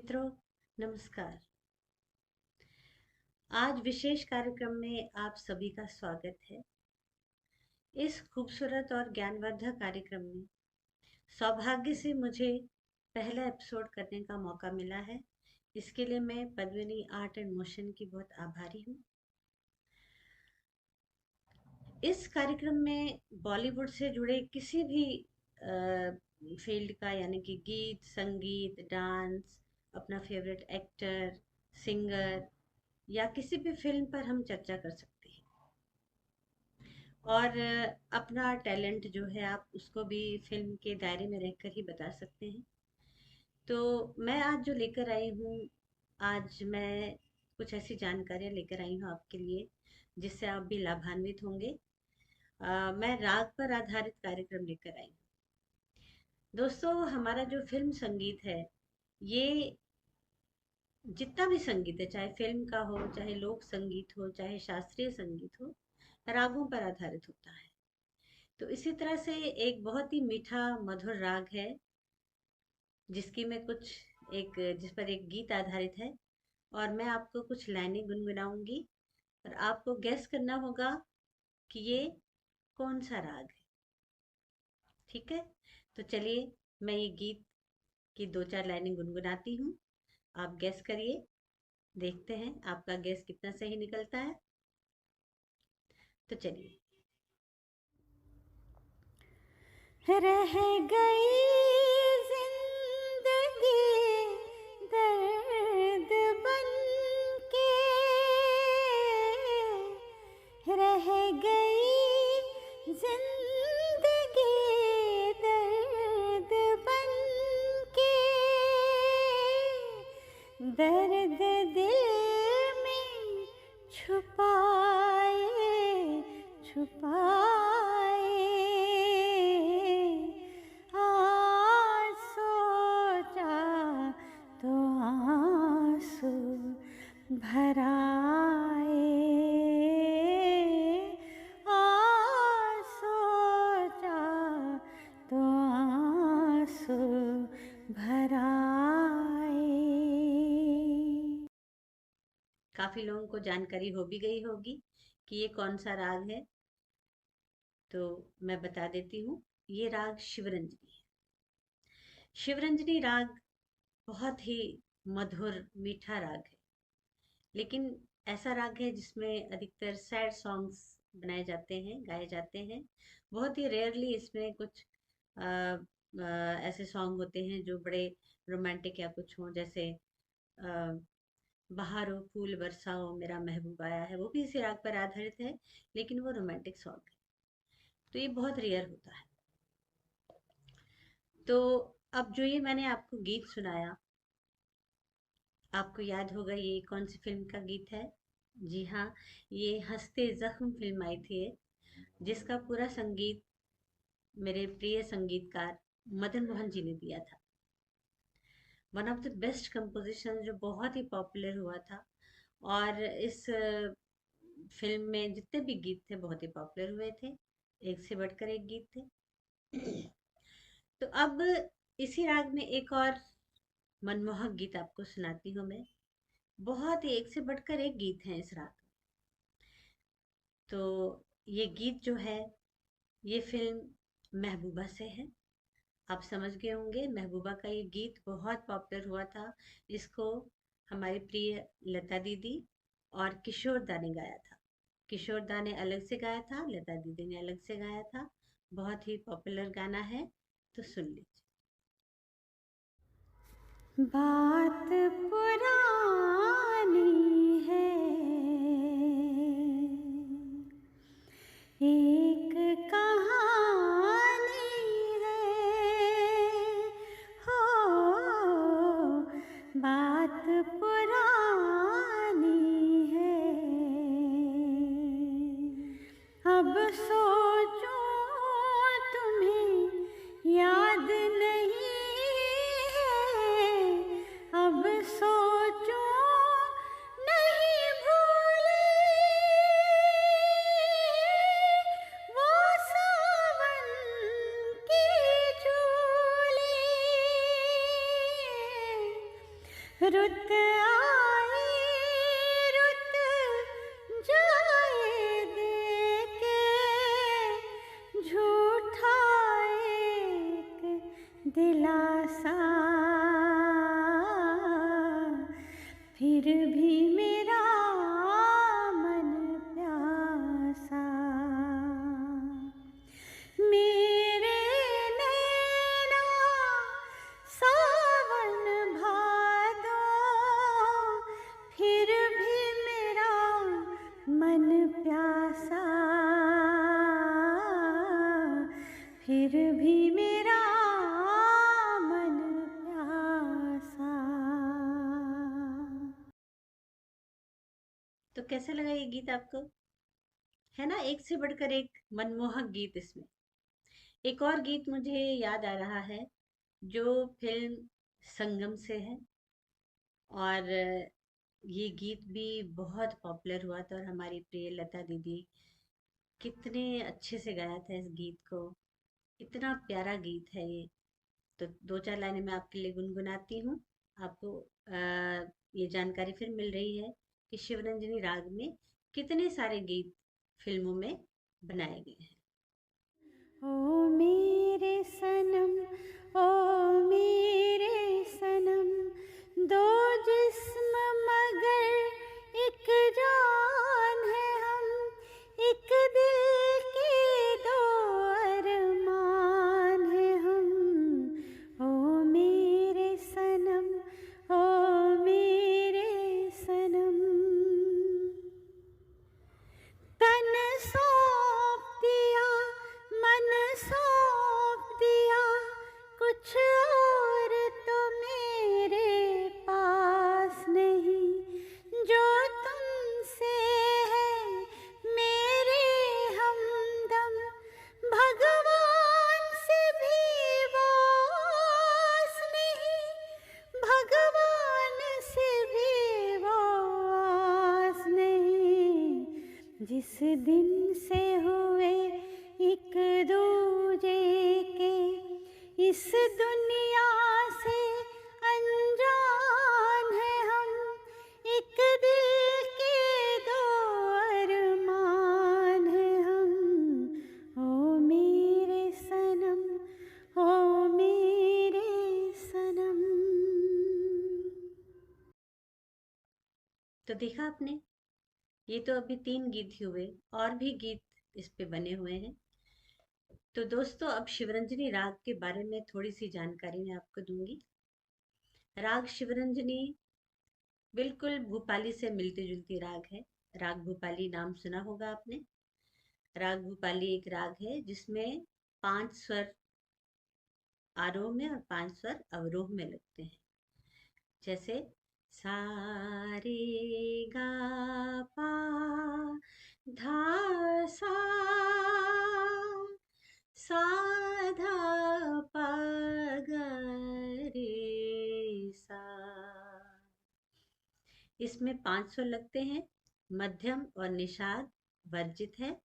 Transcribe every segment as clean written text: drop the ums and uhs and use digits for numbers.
मित्रों, नमस्कार। आज विशेष कार्यक्रम में आप सभी का स्वागत है। इस खूबसूरत और ज्ञानवर्धक कार्यक्रम में सौभाग्य से मुझे पहला एपिसोड करने का मौका मिला है। इसके लिए मैं पद्मिनी आर्ट एंड मोशन की बहुत आभारी हूँ। इस कार्यक्रम में बॉलीवुड से जुड़े किसी भी फील्ड का, यानी कि गीत, संगीत, डांस, अपना फेवरेट एक्टर, सिंगर या किसी भी फिल्म पर हम चर्चा कर सकते हैं। और अपना टैलेंट जो है आप उसको भी फिल्म के दायरे में रहकर ही बता सकते हैं। तो मैं आज जो लेकर आई हूँ, आज मैं कुछ ऐसी जानकारियाँ लेकर आई हूँ आपके लिए जिससे आप भी लाभान्वित होंगे। मैं राग पर आधारित कार्यक्रम लेकर आई हूँ। दोस्तों, हमारा जो फिल्म संगीत है, ये जितना भी संगीत है, चाहे फिल्म का हो, चाहे लोक संगीत हो, चाहे शास्त्रीय संगीत हो, रागों पर आधारित होता है। तो इसी तरह से एक बहुत ही मीठा मधुर राग है जिसकी मैं कुछ एक जिस पर एक गीत आधारित है, और मैं आपको कुछ लाइनें गुनगुनाऊंगी और आपको गैस करना होगा कि ये कौन सा राग है। ठीक है, तो चलिए मैं ये गीत की दो चार लाइनें गुनगुनाती हूँ, आप गैस करिए। देखते हैं आपका गैस कितना सही निकलता है। तो चलिए। रह गई जिंदगी दर्द बन के, रह गई जिंदगी दर्द बन के, दर्द दिल में छुपाए छुपाए आ सोचा तो आंसू भराए, आ सोचा तो आंसू भराए। काफी लोगों को जानकारी हो भी गई होगी कि ये कौन सा राग है, तो मैं बता देती हूँ। ये राग शिवरंजनी है। शिवरंजनी राग बहुत ही मधुर मीठा राग है, लेकिन ऐसा राग है जिसमें अधिकतर सैड सॉन्ग्स बनाए जाते हैं, गाए जाते हैं। बहुत ही रेयरली इसमें कुछ आ, ऐसे सॉन्ग होते हैं जो बड़े रोमांटिक या कुछ हों, जैसे आ, बहारो फूल बरसाओ मेरा महबूब आया है, वो भी इसी राग पर आधारित है, लेकिन वो रोमांटिक सॉन्ग है। तो ये बहुत रेयर होता है। तो अब जो ये मैंने आपको गीत सुनाया, आपको याद होगा ये कौन सी फिल्म का गीत है। जी हाँ, ये हंसते जख्म फिल्म आई थी, जिसका पूरा संगीत मेरे प्रिय संगीतकार मदन मोहन जी ने दिया था। One of the best composition, जो बहुत ही पॉपुलर हुआ था। और इस फिल्म में जितने भी गीत थे बहुत ही पॉपुलर हुए थे, एक से बढ़कर एक गीत थे। तो अब इसी राग में एक और मनमोहक गीत आपको सुनाती हूँ मैं। बहुत ही एक से बढ़कर एक गीत है इस राग। तो ये गीत जो है, ये फिल्म महबूबा से है। आप समझ गए होंगे, महबूबा का ये गीत बहुत पॉपुलर हुआ था। इसको हमारी प्रिय लता दीदी और किशोर दा ने गाया था। किशोर दा ने अलग से गाया था, लता दीदी ने अलग से गाया था। बहुत ही पॉपुलर गाना है, तो सुन लीजिए। बात पुरानी है, एक कहानी है, हो बात पुरानी है। अब सोचूं तुम्हें याद नहीं है, अब सोचूं रुत आए रुत जाए देके झूठा एक दिलासा, फिर भी मेरा मन प्यासा। मेरे नैना सावन भादो, फिर भी मेरा मन प्यासा, फिर भी मेरा मन प्यासा। तो कैसा लगा ये गीत आपको? है ना, एक से बढ़कर एक मनमोहक गीत इसमें। एक और गीत मुझे याद आ रहा है जो फिल्म संगम से है, और ये गीत भी बहुत पॉपुलर हुआ था, और हमारी प्रिय लता दीदी कितने अच्छे से गाया था इस गीत को। इतना प्यारा गीत है ये। तो दो चार लाइनें मैं आपके लिए गुनगुनाती हूँ। आपको ये जानकारी फिर मिल रही है कि शिवरंजनी राग में कितने सारे गीत फिल्मों में बनाए गए हैं। ओ मेरे सनम, ओ मेरे सनम, दो जिस्म मगर एक जान है हम, एक दिल के दो अरमान है हम। ओ मेरे सनम, ओ मेरे सनम, तन सौंप दिया मन सौंप दिया, कुछ और तो मेरे पास नहीं, जो तुमसे है मेरे हमदम, भगवान से भी वो आस नहीं, भगवान से भी वो आस नहीं, जिस दिन से हुए एक दूजे के इस दुनिया से अनजान है हम, एक दिल के दो अरमान है हम। ओ मेरे सनम, ओ मेरे सनम। तो देखा आपने, ये तो अभी 3 गीत ही हुए, और भी गीत इस पे बने हुए हैं। तो दोस्तों, अब शिवरंजनी राग के बारे में थोड़ी सी जानकारी मैं आपको दूंगी। राग शिवरंजनी बिल्कुल भूपाली से मिलती जुलती राग है। राग भूपाली नाम सुना होगा आपने। राग भूपाली एक राग है जिसमें 5 स्वर आरोह में और 5 स्वर अवरोह में लगते हैं। जैसे सा रे गा पा धा सा, सा धा पा गा रे सा। इसमें 5 स्वर लगते हैं। मध्यम और निषाद वर्जित है,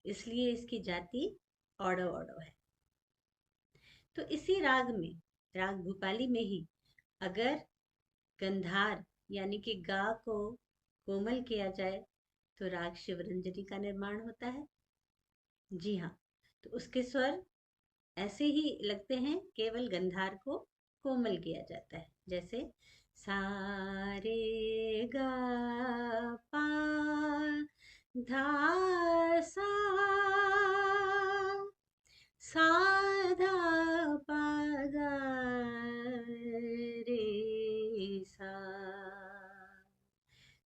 इसलिए इसकी जाति औडो औडो है। तो इसी राग में, राग भूपाली में ही, अगर गंधार यानी कि गा को कोमल किया जाए तो राग शिवरंजनी का निर्माण होता है। जी हाँ, तो उसके स्वर ऐसे ही लगते हैं, केवल गंधार को कोमल किया जाता है। जैसे सा रे गा पा धा सा, सा धा पा गा रे सा।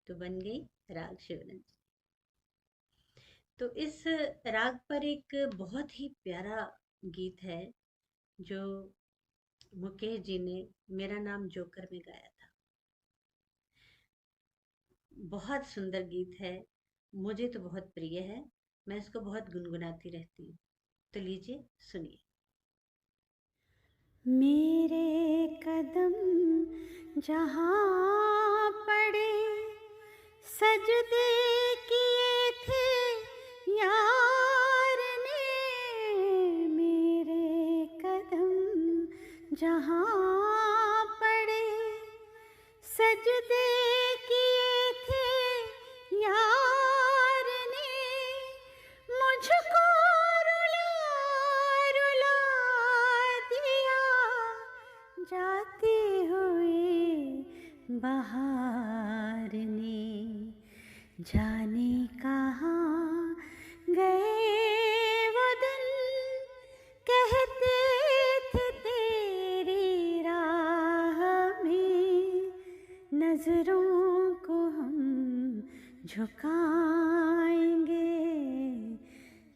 तो बन गई राग शिवरंजनी। तो इस राग पर एक बहुत ही प्यारा गीत है जो मुकेश जी ने मेरा नाम जोकर में गाया था। बहुत सुंदर गीत है, मुझे तो बहुत प्रिय है। मैं इसको बहुत गुनगुनाती रहती हूँ। तो लीजिए सुनिए। मेरे कदम जहाँ पड़े सजदे किए थे यार ने, मेरे कदम जहाँ पड़े सजदे जाने कहाँ गए वो दिन, कहते थे तेरी राह में नजरों को हम झुकाएंगे,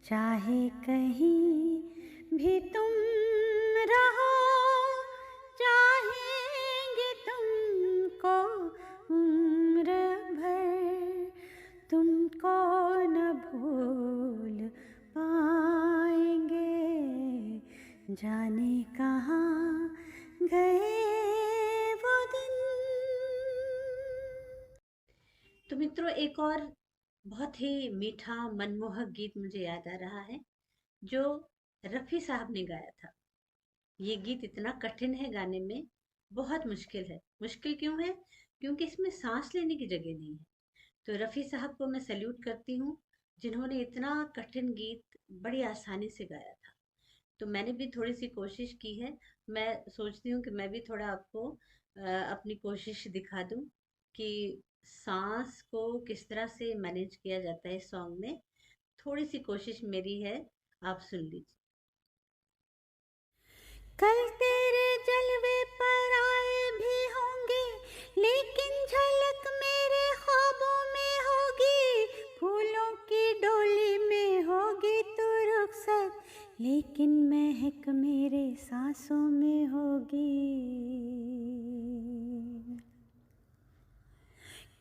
चाहे कहीं भी तुम रहो, चाहेंगे तुमको उम्र भर, तुमको न भूल पाएंगे, जाने कहाँ गए वो दिन। तो मित्रों, एक और बहुत ही मीठा मनमोहक गीत मुझे याद आ रहा है जो रफ़ी साहब ने गाया था। ये गीत इतना कठिन है गाने में, बहुत मुश्किल है। मुश्किल क्यों है? क्योंकि इसमें सांस लेने की जगह नहीं है। तो रफ़ी साहब को मैं सैल्यूट करती हूँ जिन्होंने इतना कठिन गीत बड़ी आसानी से गाया था। तो मैंने भी थोड़ी सी कोशिश की है। मैं सोचती हूँ कि मैं भी थोड़ा आपको अपनी कोशिश दिखा दूँ कि सांस को किस तरह से मैनेज किया जाता है इस सॉन्ग में। थोड़ी सी कोशिश मेरी है, आप सुन लीजिए। कल तेरे जलवे पर आए भी होंगे, लेकिन झलक मेरे ख्वाबों में होगी, फूलों की डोली में होगी तू रुखसत, लेकिन महक मेरे सांसों में होगी।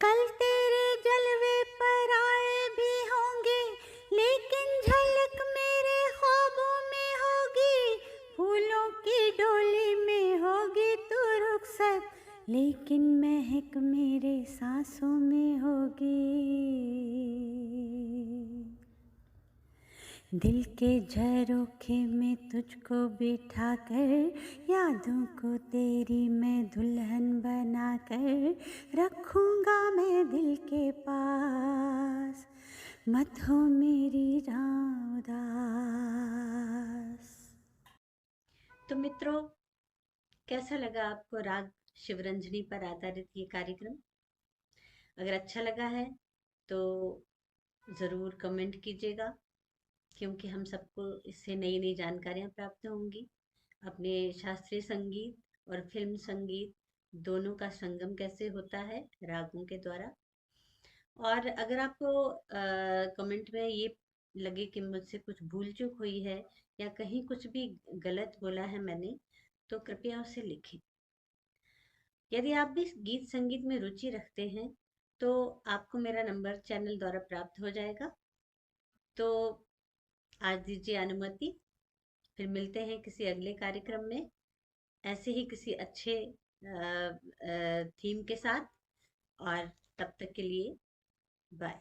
कल तेरे जलवे पर आए भी होंगे, लेकिन झलक मेरे ख्वाबों में होगी, फूलों की डोली में होगी तू रुखसत, लेकिन महक मेरे सांसों में होगी। दिल के झरोखे में तुझको बिठा कर, यादों को तेरी मैं दुल्हन बना कर रखूँगा मैं दिल के पास, मत हो मेरी राह उदास। तो मित्रों, कैसा लगा आपको राग शिवरंजनी पर आधारित ये कार्यक्रम? अगर अच्छा लगा है तो ज़रूर कमेंट कीजिएगा, क्योंकि हम सबको इससे नई नई जानकारियाँ प्राप्त होंगी। अपने शास्त्रीय संगीत और फिल्म संगीत दोनों का संगम कैसे होता है रागों के द्वारा। और अगर आपको कमेंट में ये लगे कि मुझसे कुछ भूल चूक हुई है या कहीं कुछ भी गलत बोला है मैंने, तो कृपया उसे लिखें। यदि आप भी गीत संगीत में रुचि रखते हैं तो आपको मेरा नंबर चैनल द्वारा प्राप्त हो जाएगा। तो आज दीजिए अनुमति, फिर मिलते हैं किसी अगले कार्यक्रम में ऐसे ही किसी अच्छे थीम के साथ। और तब तक के लिए बाय।